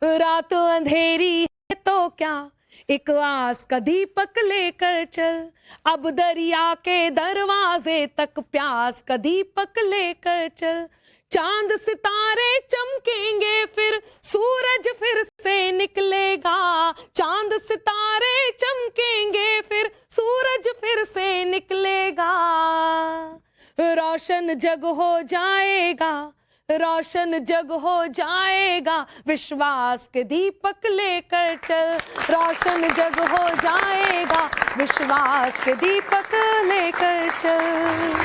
रात अंधेरी है तो क्या, एक आस का दीपक लेकर चल, अब दरिया के दरवाजे तक प्यास का दीपक लेकर चल। चांद सितारे चमकेंगे फिर सूरज फिर से निकलेगा, चांद सितारे चमकेंगे फिर सूरज फिर से निकलेगा। रोशन जग हो जाएगा, रोशन जग हो जाएगा, विश्वास के दीपक लेकर चल। रोशन जग हो जाएगा, विश्वास के दीपक लेकर चल।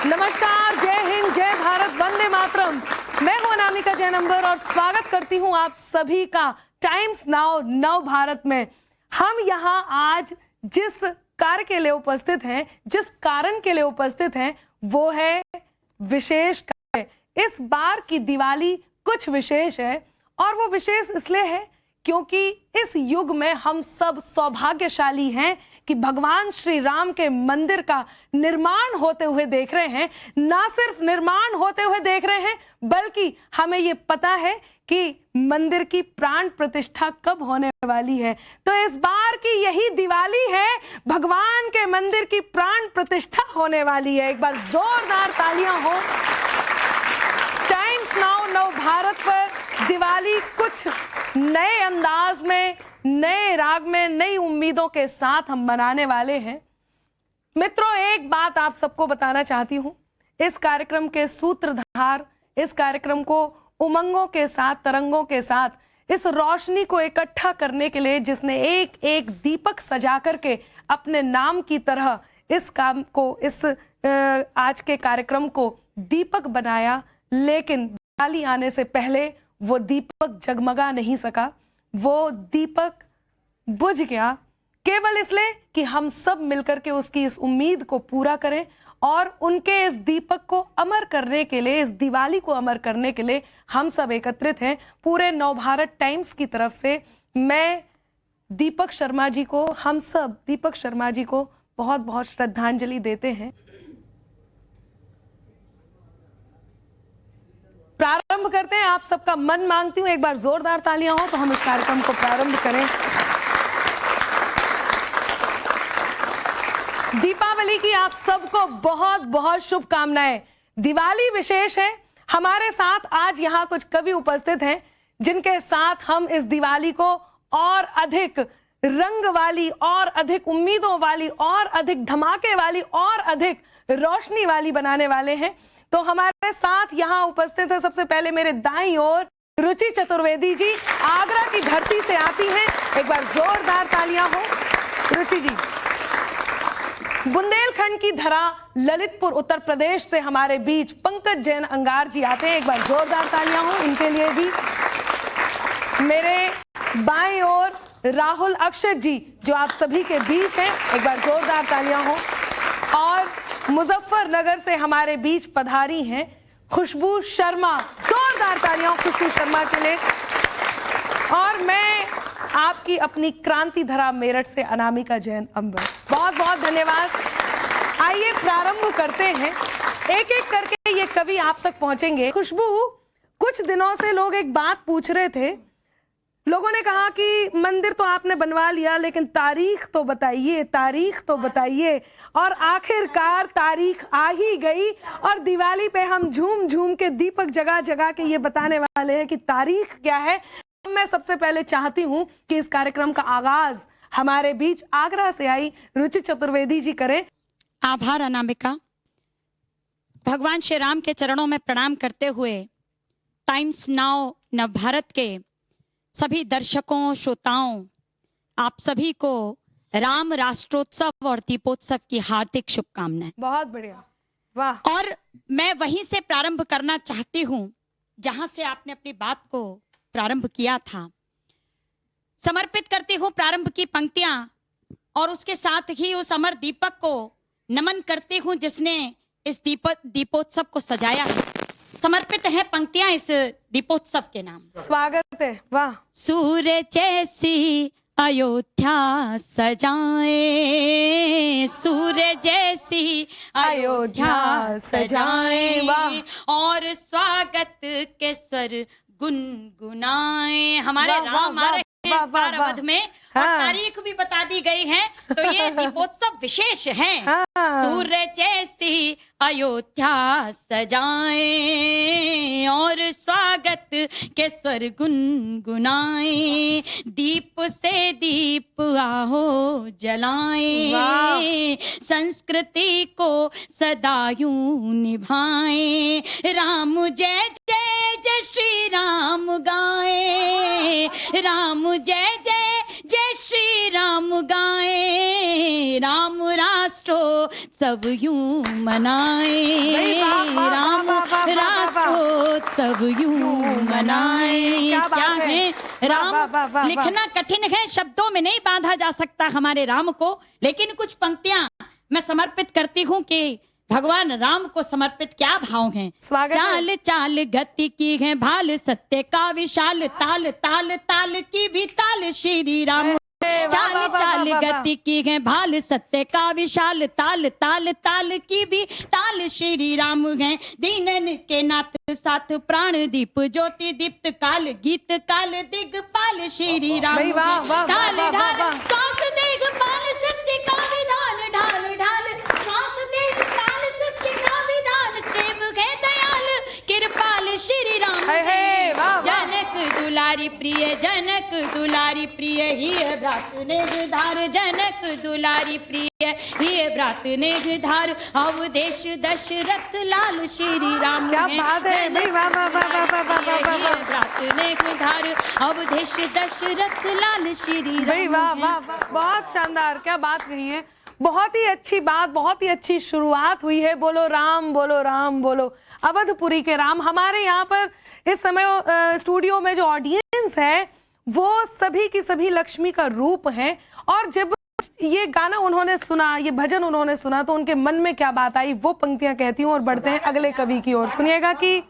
नमस्कार, जय हिंद, जय भारत, वंदे मातरम। मैं हूं अनामिका जैन अंबर और स्वागत करती हूं आप सभी का टाइम्स नाउ नव भारत में। हम यहाँ आज जिस कार्य के लिए उपस्थित हैं, जिस कारण के लिए उपस्थित हैं, वो है विशेष कार्य। इस बार की दिवाली कुछ विशेष है और वो विशेष इसलिए है क्योंकि इस युग में हम सब सौभाग्यशाली हैं कि भगवान श्री राम के मंदिर का निर्माण होते हुए देख रहे हैं। ना सिर्फ निर्माण होते हुए देख रहे हैं, बल्कि हमें ये पता है कि मंदिर की प्राण प्रतिष्ठा कब होने वाली है। तो इस बार की यही दिवाली है, भगवान के मंदिर की प्राण प्रतिष्ठा होने वाली है। एक बार जोरदार तालियां हो। टाइम्स नाउ नव भारत पर दिवाली कुछ नए अंदाज में, नए राग में, नई उम्मीदों के साथ हम मनाने वाले हैं। मित्रों, एक बात आप सबको बताना चाहती हूं, इस कार्यक्रम के सूत्रधार, इस कार्यक्रम को उमंगों के साथ, तरंगों के साथ, इस रोशनी को इकट्ठा करने के लिए जिसने एक एक दीपक सजा करके अपने नाम की तरह इस काम को, इस आज के कार्यक्रम को दीपक बनाया, लेकिन दिवाली आने से पहले वो दीपक जगमगा नहीं सका। वो दीपक बुझ गया केवल इसलिए कि हम सब मिलकर के उसकी इस उम्मीद को पूरा करें और उनके इस दीपक को अमर करने के लिए, इस दिवाली को अमर करने के लिए हम सब एकत्रित हैं। पूरे नवभारत टाइम्स की तरफ से मैं दीपक शर्मा जी को, हम सब दीपक शर्मा जी को बहुत बहुत श्रद्धांजलि देते हैं। प्रारंभ करते हैं। आप सबका मन मांगती हूं एक बार जोरदार तालियां हो तो हम इस कार्यक्रम को प्रारंभ करें। दीपावली की आप सबको बहुत बहुत शुभकामनाएं। दिवाली विशेष है। हमारे साथ आज यहाँ कुछ कवि उपस्थित हैं जिनके साथ हम इस दिवाली को और अधिक रंग वाली, और अधिक उम्मीदों वाली, और अधिक धमाके वाली, और अधिक रोशनी वाली बनाने वाले हैं। तो हमारे साथ यहाँ उपस्थित है सबसे पहले मेरे दाईं ओर रुचि चतुर्वेदी जी, आगरा की धरती से आती हैं। एक बार जोरदार तालियां हो रुचि जी। बुंदेलखंड की धरा ललितपुर उत्तर प्रदेश से हमारे बीच पंकज जैन अंगार जी आते हैं। एक बार जोरदार तालियां हो इनके लिए भी। मेरे बाएं ओर राहुल अक्षत जी जो आप सभी के बीच हैं, एक बार जोरदार तालियां हो। और मुजफ्फरनगर से हमारे बीच पधारी हैं खुशबू शर्मा, जोरदार तालियां खुशबू शर्मा के लिए। और मैं आपकी अपनी क्रांति धरा मेरठ से अनामिका जैन अंबर, बहुत बहुत धन्यवाद। आइए प्रारंभ करते हैं। एक एक करके ये कवि आप तक पहुंचेंगे। खुशबू, कुछ दिनों से लोग एक बात पूछ रहे थे। लोगों ने कहा कि मंदिर तो आपने बनवा लिया, लेकिन तारीख तो बताइए, तारीख तो बताइए। और आखिरकार तारीख आ ही गई और दिवाली पे हम झूम झूम के दीपक जगा जगा के ये बताने वाले हैं कि तारीख क्या है। मैं सबसे पहले चाहती हूं कि इस कार्यक्रम का आगाज हमारे बीच आगरा से आई रुचि चतुर्वेदी जी करें। आभार अनामिका। भगवान श्री राम के चरणों में प्रणाम करते हुए टाइम्स नाउ नव भारत के सभी दर्शकों, श्रोताओं, आप सभी को राम राष्ट्रोत्सव और दीपोत्सव की हार्दिक शुभकामनाएं। बहुत बढ़िया, वाह। और मैं वहीं से प्रारंभ करना चाहती हूं जहां से आपने अपनी बात को प्रारंभ किया था। समर्पित करती हूं प्रारंभ की पंक्तियां और उसके साथ ही उस अमर दीपक को नमन करती हूं जिसने इस दीपोत्सव को सजाया है। समर्पित है पंक्तियां इस दीपोत्सव के नाम। स्वागत है, वाह। सूरज जैसी अयोध्या सजाए, सूर्य जैसी अयोध्या सजाए, और स्वागत के स्वर गुनगुनाए। हमारे राम आ रहे हैं इस बार अवध में, और तारीख भी बता दी गई है, तो ये दीपोत्सव विशेष है। सूर्य जैसी अयोध्या सजाए, और स्वागत के स्वर गुनगुनाए, दीप से दीप आहो जलाए, संस्कृति को सदा यूं निभाए, राम जय जय जय श्री राम गाए, राम जय जय जय श्री राम गाए, राम राष्ट्रोत्सव यूं मनाए, राम राष्ट्रोत्सव यूं मनाए। क्या है राम, लिखना कठिन है, शब्दों में नहीं बांधा जा सकता हमारे राम को, लेकिन कुछ पंक्तियां मैं समर्पित करती हूँ कि भगवान राम को समर्पित क्या भाव हैं। चाल चाल गति की है भाल, सत्य का विशाल ताल, ताल ताल की भी ताल श्री राम। चाल चाल गति की है भाल, सत्य का विशाल ताल, ताल ताल की भी ताल श्री राम है। दीनन के नाथ साथ प्राण दीप, ज्योति दीप्त काल, गीत काल दिग्पाल श्री राम। ताल ढाल सांस दिग्पाल, सृष्टि का विधान ढाल ढाल, सांस दिग्पाल सृष्टि का विधान, देव है दयाल कृपाल श्री राम। जनक दुलारी प्रिय, जनक दुलारी प्रिय, ही भ्रात नेधार, जनक दुलारी प्रिय, ही भ्रात नेधार, अवधेश दशरथ लाल श्री राम। क्या बात है, भ्रात नेधार, अवधेश दशरथ लाल श्री राम। वाह वाह वाह, बहुत शानदार, क्या बात कही है, बहुत ही अच्छी बात, बहुत ही अच्छी शुरुआत हुई है। बोलो राम, बोलो राम, बोलो अवधपुरी के राम। हमारे यहाँ पर इस समय स्टूडियो में जो ऑडियंस है वो सभी की सभी लक्ष्मी का रूप है, और जब ये गाना उन्होंने सुना, ये भजन उन्होंने सुना, तो उनके मन में क्या बात आई वो पंक्तियां कहती हूँ, और बढ़ते हैं अगले कवि की ओर। सुनिएगा कि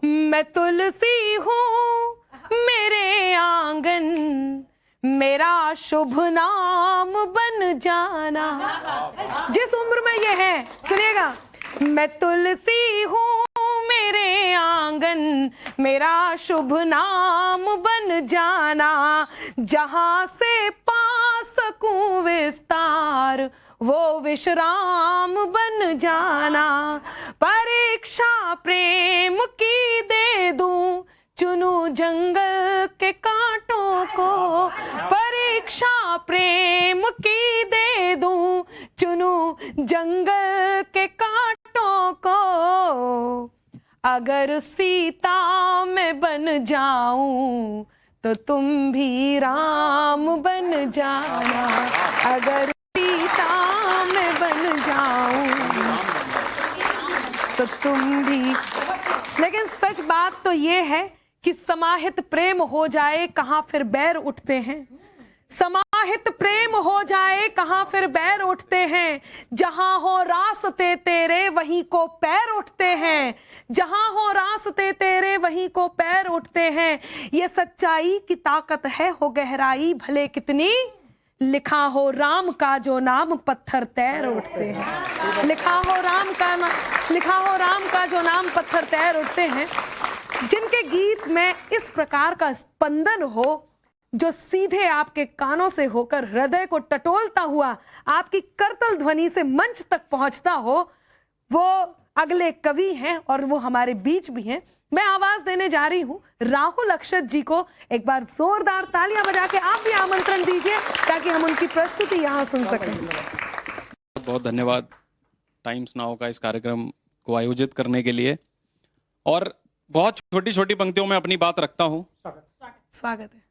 मैं तुलसी हूँ मेरे आंगन, मेरा शुभ नाम बन जाना। जिस उम्र में ये है, सुनिएगा, मैं तुलसी हूँ मेरे आंगन, मेरा शुभ नाम बन जाना, जहां से पा सकूं विस्तार वो विश्राम बन जाना, परीक्षा प्रेम की दे दूं, चुनूं जंगल के कांटों को, परीक्षा प्रेम की दे दूं, चुनूं जंगल के कांटों को, अगर सीता मैं बन जाऊं तो तुम भी राम बन जाना, अगर सीता मैं बन जाऊं तो तुम भी। लेकिन सच बात तो ये है कि समाहित प्रेम हो जाए कहाँ फिर बैर उठते हैं, समाहित प्रेम हो जाए कहाँ फिर बैर उठते हैं, जहां हो रास्ते तेरे वहीं को पैर उठते हैं, जहां हो रास्ते तेरे वहीं को पैर उठते हैं, ये सच्चाई की ताकत है हो गहराई भले कितनी, लिखा हो राम का जो नाम पत्थर तैर उठते हैं, लिखा हो राम का जो नाम पत्थर तैर उठते हैं। जिनके गीत में इस प्रकार का स्पंदन हो, जो सीधे आपके कानों से होकर हृदय को टटोलता हुआ आपकी करतल ध्वनि से मंच तक पहुंचता हो, वो अगले कवि हैं, और वो हमारे बीच भी हैं। मैं आवाज देने जा रही हूं राहुल अक्षत जी को। एक बार जोरदार तालियां बजा के आप भी आमंत्रण दीजिए ताकि हम उनकी प्रस्तुति यहां सुन सकें। बहुत धन्यवाद टाइम्स नाउ का इस कार्यक्रम को आयोजित करने के लिए, और बहुत छोटी छोटी पंक्तियों में अपनी बात रखता हूं। स्वागत है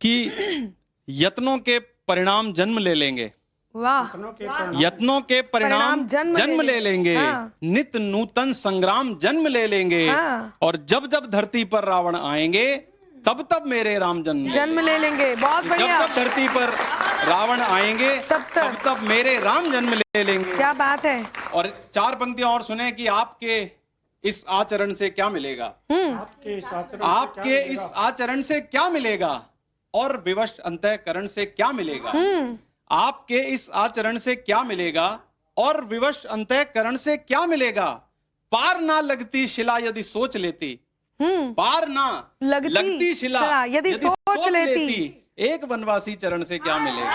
कि यत्नों के परिणाम जन्म ले लेंगे, वाह, यत्नों के परिणाम जन्म ले लेंगे, नित नूतन संग्राम जन्म ले लेंगे, और जब जब धरती पर रावण आएंगे तब तब मेरे राम जन्म ले लेंगे। बहुत बढ़िया। जब जब धरती पर रावण आएंगे तब तब मेरे राम जन्म ले लेंगे। क्या बात है। और चार पंक्तियां और सुने कि आपके इस आचरण से क्या मिलेगा, आपके इस आचरण से क्या मिलेगा, और विवश अंतःकरण से क्या मिलेगा? आपके इस आचरण से क्या मिलेगा और विवश अंतःकरण से क्या मिलेगा? पार ना लगती शिला यदि सोच लेती, पार ना लगती शिला यदि सोच लेती, एक वनवासी चरण से क्या मिलेगा?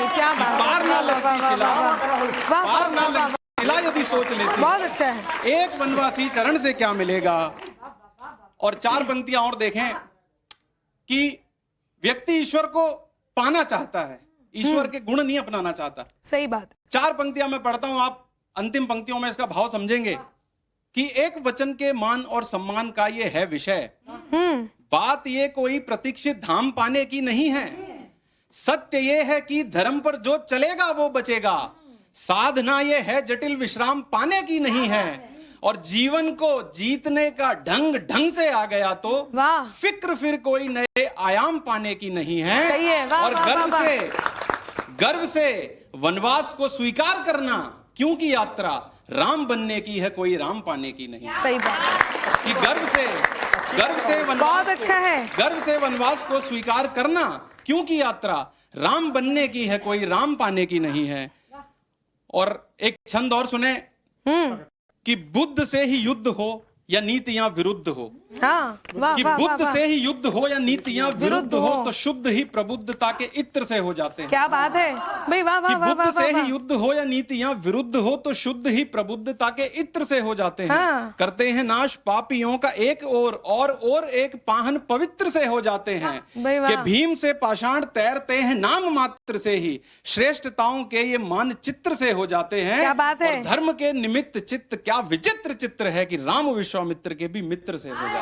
क्या बात, पार ना लगती शिला, पार ना लगती शिला यदि सोच लेती, बहुत अच्छा है, एक वनवासी चरण से क्या मिलेगा? और 4 पंक्तियां और देखें कि व्यक्ति ईश्वर को पाना चाहता है, ईश्वर के गुण नहीं अपनाना चाहता। सही बात। 4 पंक्तियां मैं पढ़ता हूं, आप अंतिम पंक्तियों में इसका भाव समझेंगे कि एक वचन के मान और सम्मान का ये है विषय। बात ये कोई प्रतीक्षित धाम पाने की नहीं है, सत्य ये है कि धर्म पर जो चलेगा वो बचेगा। साधना ये है जटिल विश्राम पाने की नहीं है, और जीवन को जीतने का ढंग से आ गया तो फिक्र फिर कोई नए आयाम पाने की नहीं है। सही है, वाह, और गर्व से वनवास को स्वीकार करना, क्योंकि यात्रा राम बनने की है, कोई राम पाने की नहीं। सही बात कि गर्व से वनवास, बहुत अच्छा है, गर्व से वनवास को स्वीकार करना, क्योंकि यात्रा राम बनने की है, कोई राम पाने की नहीं है। और एक छंद और सुने कि बुद्ध से ही युद्ध हो या नीतियां विरुद्ध हो। हाँ, कि बुद्ध से ही युद्ध हो या नीतियां विरुद्ध हो तो शुद्ध ही प्रबुद्धता के इत्र से हो जाते हैं। क्या बात है भाई, वाह वाह वाह। बुद्ध से ही युद्ध हो या नीतियां विरुद्ध हो तो शुद्ध ही प्रबुद्धता के इत्र से हो जाते हैं। हाँ। करते हैं नाश पापियों का एक और एक पाहन पवित्र से हो जाते हैं। कि भीम से पाषाण तैरते हैं नाम मात्र से ही, श्रेष्ठताओं के ये मानचित्र से हो जाते हैं। क्या बात है। और धर्म के निमित्त चित्त क्या विचित्र चित्र है कि राम विश्वामित्र के भी मित्र से हो जाते हैं।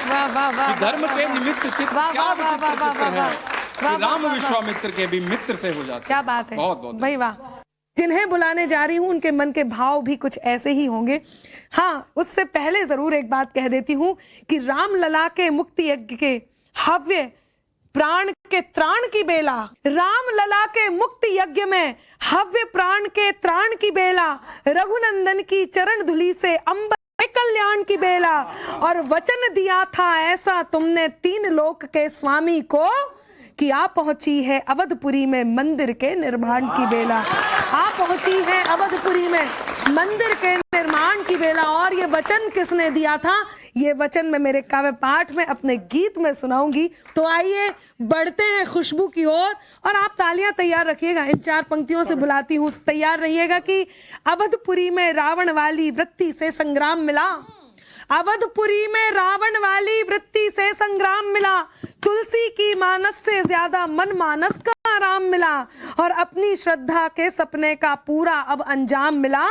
वाह वाह वाह। धर्म के निमित्त चित्त क्या विचित्र चित्र है कि राम विश्वामित्र के भी मित्र से हो जाते हैं। क्या बात है, बहुत बहुत भाई वाह। जिन्हें बुलाने जा रही हूं उनके मन के भाव भी कुछ ऐसे ही होंगे। हाँ, उससे पहले जरूर एक बात कह देती हूं कि राम लला के मुक्ति यज्ञ के हव्य प्राण के त्राण की बेला, राम लला के मुक्ति यज्ञ में हव्य प्राण के त्राण की बेला, रघुनंदन की चरण धुली से अंबर कल्याण की बेला, और वचन दिया था ऐसा तुमने 3 लोक के स्वामी को कि आ पहुंची है अवधपुरी में मंदिर के निर्माण की बेला। आ पहुंची है अवधपुरी में मंदिर के निर्माण की बेला। और ये वचन किसने दिया था? ये वचन मैं मेरे काव्य पाठ में अपने गीत में सुनाऊंगी। तो आइए बढ़ते हैं खुशबू की ओर, और आप तालियां तैयार रखिएगा। इन 4 पंक्तियों से बुलाती हूँ, तैयार रहिएगा कि अवधपुरी में रावण वाली वृत्ति से संग्राम मिला, अवधपुरी में रावण वाली वृत्ति से संग्राम मिला, तुलसी की मानस से ज्यादा मन मानस का आराम मिला, और अपनी श्रद्धा के सपने का पूरा अब अंजाम मिला।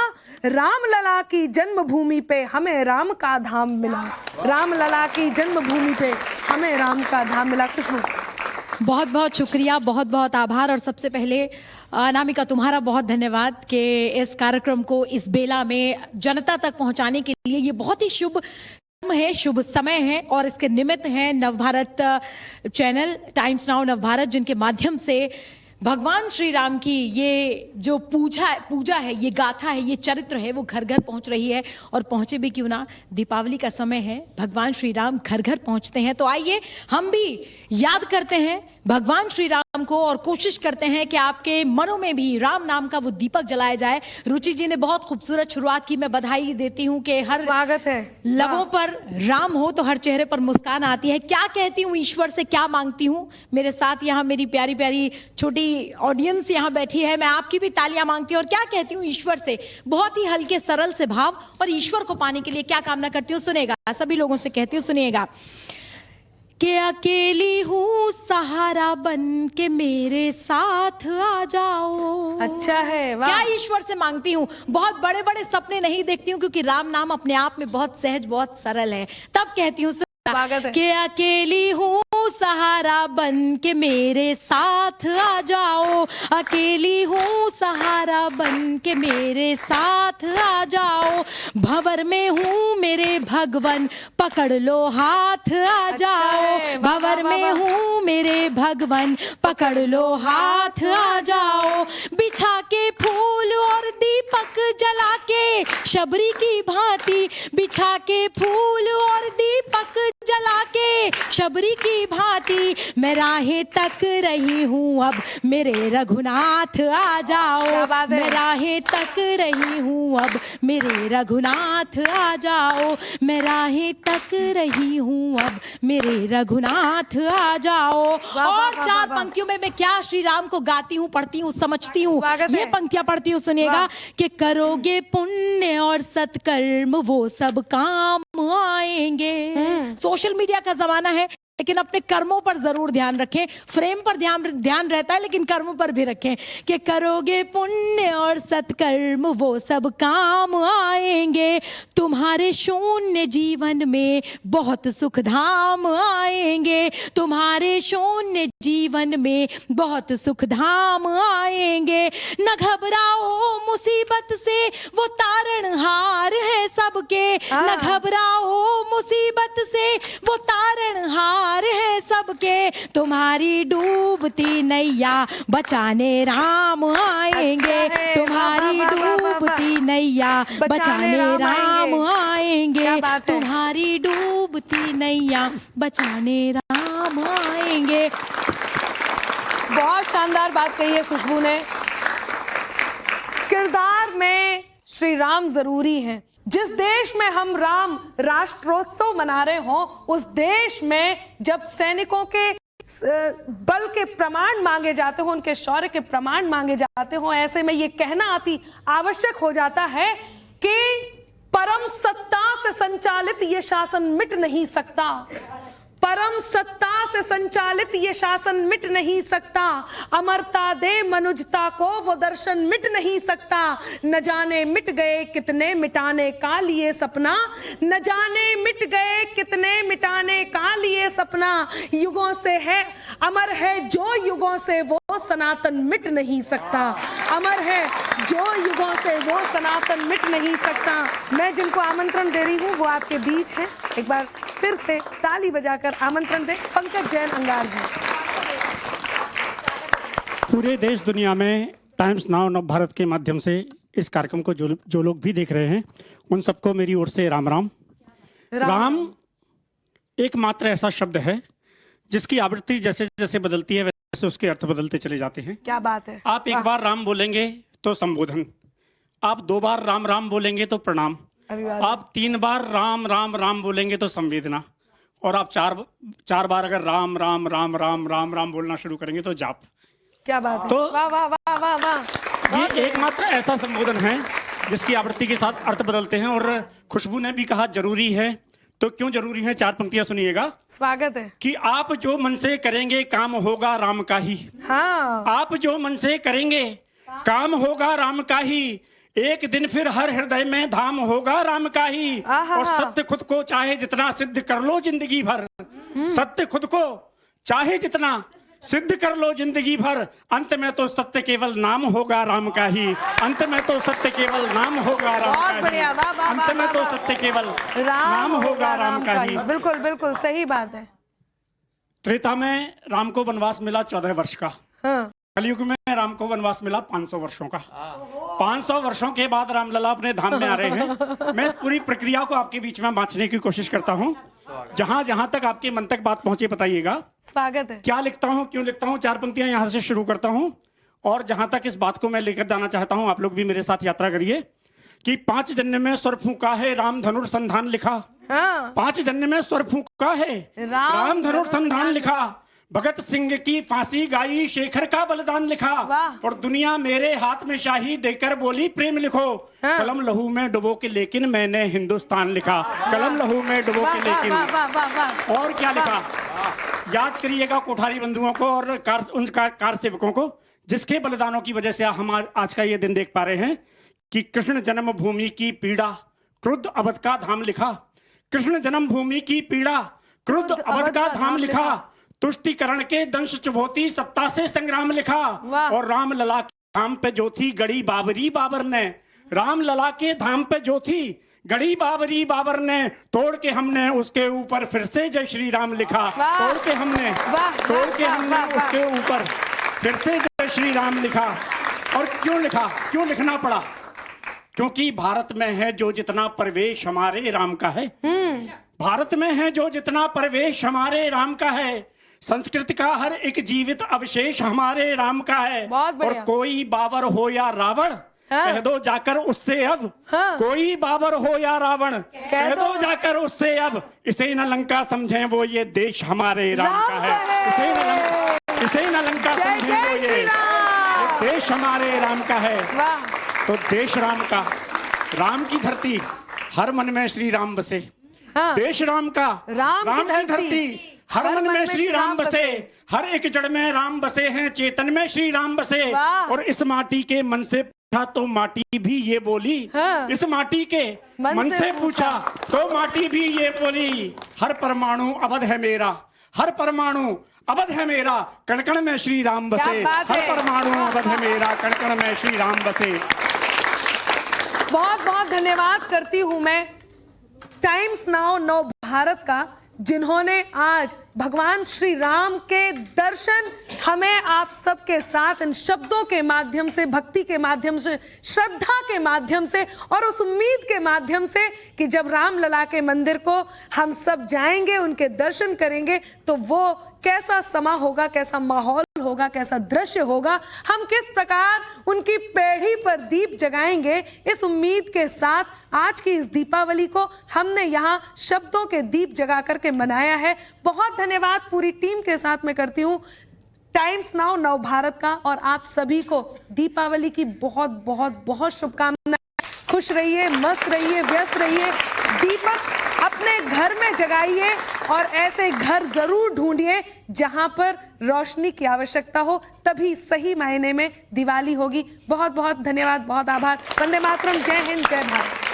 राम लला की जन्मभूमि पे हमें राम का धाम मिला, राम लला की जन्मभूमि पे हमें राम का धाम मिला। खुशबू, बहुत बहुत शुक्रिया, बहुत बहुत आभार। और सबसे पहले अनामिका तुम्हारा बहुत धन्यवाद कि इस कार्यक्रम को इस बेला में जनता तक पहुंचाने के लिए। ये बहुत ही शुभ है, शुभ समय है, और इसके निमित्त हैं Navbharat channel, times now Navbharat, जिनके माध्यम से भगवान श्री राम की ये जो पूजा है, ये गाथा है, ये चरित्र है, वो घर घर पहुंच रही है। और पहुंचे भी क्यों ना, दीपावली का समय है, भगवान श्री राम घर घर पहुंचते हैं। तो आइए हम भी याद करते हैं भगवान श्री राम को, और कोशिश करते हैं कि आपके मनों में भी राम नाम का वो दीपक जलाया जाए। रुचि जी ने बहुत खूबसूरत शुरुआत की, मैं बधाई देती हूँ कि हर स्वागत है, लबों पर राम हो तो हर चेहरे पर मुस्कान आती है। क्या कहती हूँ, ईश्वर से क्या मांगती हूँ? मेरे साथ यहाँ मेरी प्यारी प्यारी छोटी ऑडियंस यहाँ बैठी है, मैं आपकी भी तालियां मांगती हूँ। और क्या कहती हूँ ईश्वर से, बहुत ही हल्के सरल से भाव, और ईश्वर को पाने के लिए क्या कामना करती हूँ सुनेगा, सभी लोगों से कहती हूँ सुनिएगा। कि अकेली हूँ सहारा बन के मेरे साथ आ जाओ। अच्छा है, वाह। क्या ईश्वर से मांगती हूँ? बहुत बड़े बड़े सपने नहीं देखती हूँ, क्योंकि राम नाम अपने आप में बहुत सहज, बहुत सरल है। तब कहती हूँ कि अकेली हूँ सहारा बन के मेरे साथ आ जाओ, अकेली हूँ सहारा बन के मेरे साथ आ जाओ, भंवर में हूँ मेरे भगवन पकड़ लो हाथ आ जाओ, भंवर में हूँ मेरे भगवन पकड़ लो हाथ आ जाओ, बिछा के फूल और दीपक जला के शबरी की भांति, बिछा के फूल और दीपक जला के शबरी की भांति मैं राहें तक रही हूँ, अब मेरे रघुनाथ आ जाओ। मैं राहें तक रही हूँ, अब मेरे रघुनाथ आ जाओ। मैं राहें तक रही हूँ, अब मेरे रघुनाथ आ जाओ। और चार पंक्तियों में मैं क्या श्री राम को गाती हूँ, पढ़ती हूँ, समझती हूँ। ये पंक्तियां पढ़ती हूँ, सुनिएगा। कि करोगे पुण्य और सत्कर्म वो सब काम आएंगे। सोशल मीडिया का जमाना है, लेकिन अपने कर्मों पर जरूर ध्यान रखें। फ्रेम पर ध्यान रहता है, लेकिन कर्मों पर भी रखें। कि करोगे पुण्य और सत्कर्म वो सब काम आएंगे। तुम्हारे शून्य जीवन में बहुत सुख धाम आएंगे। तुम्हारे शून्य जीवन में बहुत सुख धाम आएंगे। न घबराओ मुसीबत से वो तारणहार है सबके। न घबराओ मुसीबत से वो तारणहार है सबके। तुम्हारी डूबती नैया बचाने राम आएंगे। तुम्हारी डूबती नैया बचाने राम आएंगे। तुम्हारी डूबती नैया बचाने राम आएंगे। बहुत शानदार बात कही है खुशबू ने। किरदार में श्री राम जरूरी हैं। जिस देश में हम राम राष्ट्रोत्सव मना रहे हों, उस देश में जब सैनिकों के बल के प्रमाण मांगे जाते हो, उनके शौर्य के प्रमाण मांगे जाते हो, ऐसे में ये कहना अति आवश्यक हो जाता है कि परम सत्ता से संचालित ये शासन मिट नहीं सकता। परम सत्ता से संचालित ये शासन मिट नहीं सकता। अमरता दे मनुजता को वो दर्शन मिट नहीं सकता। न जाने मिट गए कितने मिटाने का लिए सपना। न जाने मिट गए कितने मिटाने का लिए सपना। युगों से है अमर है जो युगों से वो सनातन मिट नहीं सकता। अमर है जो युगों से वो सनातन मिट नहीं सकता। मैं जिनको आमंत्रण दे रही हूँ वो आपके बीच हैं। एक बार फिर से ताली बजाकर आमंत्रण दें पंकज जैन अंगार जी। पूरे देश दुनिया में टाइम्स नाउ नव भारत के माध्यम से इस कार्यक्रम को जो लोग भी देख रहे हैं, उन सबको मेरी ओर से राम राम। राम एकमात्र ऐसा शब्द है जिसकी आवृत्ति जैसे जैसे बदलती है वैसे उसके अर्थ बदलते चले जाते हैं। क्या बात है। आप एक बार राम बोलेंगे तो संबोधन, आप 2 बार राम राम बोलेंगे तो प्रणाम, आप 3 बार राम राम राम बोलेंगे तो संवेदना, और आप 4 बार अगर राम राम राम राम राम राम बोलना शुरू करेंगे तो जाप। क्या बात है। तो वाह वाह वाह वाह वाह। ये एकमात्र ऐसा संबोधन है जिसकी आवृत्ति के साथ अर्थ बदलते हैं। और खुशबू ने भी कहा जरूरी है, तो क्यों जरूरी है, 4 पंक्तियां सुनिएगा। स्वागत है। कि आप जो मन से करेंगे काम होगा राम का ही। हाँ। आप जो मन से करेंगे काम होगा राम का ही। एक दिन फिर हर हृदय में धाम होगा राम का ही। और सत्य खुद को चाहे जितना सिद्ध कर लो जिंदगी भर। सत्य खुद को चाहे जितना सिद्ध कर लो जिंदगी भर। अंत में तो सत्य केवल नाम होगा राम का ही। अंत में तो सत्य केवल नाम होगा राम का ही। अंत में तो सत्य केवल नाम होगा राम का ही। बिल्कुल बिल्कुल सही बात है। त्रेता में राम को वनवास मिला 14 वर्ष का। हाँ। कलयुग में राम को वनवास मिला 500 वर्षों का। 500 वर्षों के बाद रामलला अपने धाम में आ रहे हैं। मैं पूरी प्रक्रिया को आपके बीच में बांटने की कोशिश करता हूँ। जहां जहां तक आपके मन तक बात पहुंचे बताइएगा। स्वागत है। क्या लिखता हूँ, क्यों लिखता हूँ, 4 पंक्तियां यहां से शुरू करता हूँ। और जहां तक इस बात को मैं लेकर जाना चाहता हूँ, आप लोग भी मेरे साथ यात्रा करिए। कि 5 जन्म में स्वर फूंका है राम धनुर्संधान लिखा। हाँ। 5 जन्म में स्वर फूंका है राम धनुर्संधान लिखा। भगत सिंह की फांसी गाई, शेखर का बलिदान लिखा। और दुनिया मेरे हाथ में शाही देकर बोली प्रेम लिखो। हाँ। कलम लहू में डुबो के लेकिन मैंने हिंदुस्तान लिखा। कलम लहू में डुबो के लेकिन। और क्या लिखा, याद करिएगा कोठारी बंधुओं को और उन कार सेवकों को जिसके बलिदानों की वजह से हम आज का ये दिन देख पा रहे हैं। कि कृष्ण जन्मभूमि की पीड़ा क्रुद्ध अवध का धाम लिखा। कृष्ण जन्मभूमि की पीड़ा क्रुद्ध अवध का धाम लिखा। तुष्टिकरण के दंश चुभौती सत्ता से संग्राम लिखा। और राम लला के धाम पे जो थी गढ़ी बाबरी बाबर ने। राम लला के धाम पे जो थी गढ़ी बाबरी बाबर ने। तोड़ के हमने उसके ऊपर फिर से जय श्री राम लिखा। तोड़ के हमने उसके ऊपर फिर से जय श्री राम लिखा। और क्यों लिखा, क्यों लिखना पड़ा, क्योंकि भारत में है जो जितना प्रवेश हमारे राम का है। भारत में है जो जितना प्रवेश हमारे राम का है, संस्कृत का हर एक जीवित अवशेष हमारे राम का है। बहुत और बढ़िया। कोई बाबर हो या रावण, कह दो जाकर उससे अब, कोई बाबर हो या रावण, कह दो जाकर उससे अब, इसे न लंका समझें वो ये देश हमारे राम का है। इसे न लंका समझें वो ये देश हमारे राम का है। तो देश राम का, राम की धरती, हर मन में श्री राम बसे। देश राम का, राम की धरती, हर मन में श्री राम बसे। हर एक जड़ में राम बसे हैं, चेतन में श्री राम बसे। और इस माटी के मन से पूछा तो माटी भी ये बोली, इस माटी के मन से पूछा तो माटी भी ये बोली, हर परमाणु अवध है मेरा, हर परमाणु अवध है मेरा, कण कण में श्री राम बसे। हर परमाणु अवध है मेरा, कण कण में श्री राम बसे। बहुत बहुत धन्यवाद करती हूं मैं टाइम्स नाउ नव भारत का, जिन्होंने आज भगवान श्री राम के दर्शन हमें आप सबके साथ इन शब्दों के माध्यम से, भक्ति के माध्यम से, श्रद्धा के माध्यम से और उस उम्मीद के माध्यम से कि जब रामलला के मंदिर को हम सब जाएंगे, उनके दर्शन करेंगे, तो वो कैसा समा होगा, कैसा माहौल होगा, कैसा दृश्य होगा, हम किस प्रकार उनकी पेढ़ी पर दीप जगाएंगे, इस उम्मीद के साथ आज की इस दीपावली को हमने यहाँ शब्दों के दीप जगा करके मनाया है। बहुत धन्यवाद पूरी टीम के साथ मैं करती हूँ टाइम्स नाउ नव भारत का, और आप सभी को दीपावली की बहुत बहुत बहुत शुभकामनाएं। खुश रहिए, मस्त रहिए, व्यस्त रहिए, दीपक अपने घर में जगाइए और ऐसे घर जरूर ढूंढिए जहां पर रोशनी की आवश्यकता हो, तभी सही मायने में दिवाली होगी। बहुत बहुत धन्यवाद, बहुत आभार। वंदे मातरम, जय हिंद, जय भारत।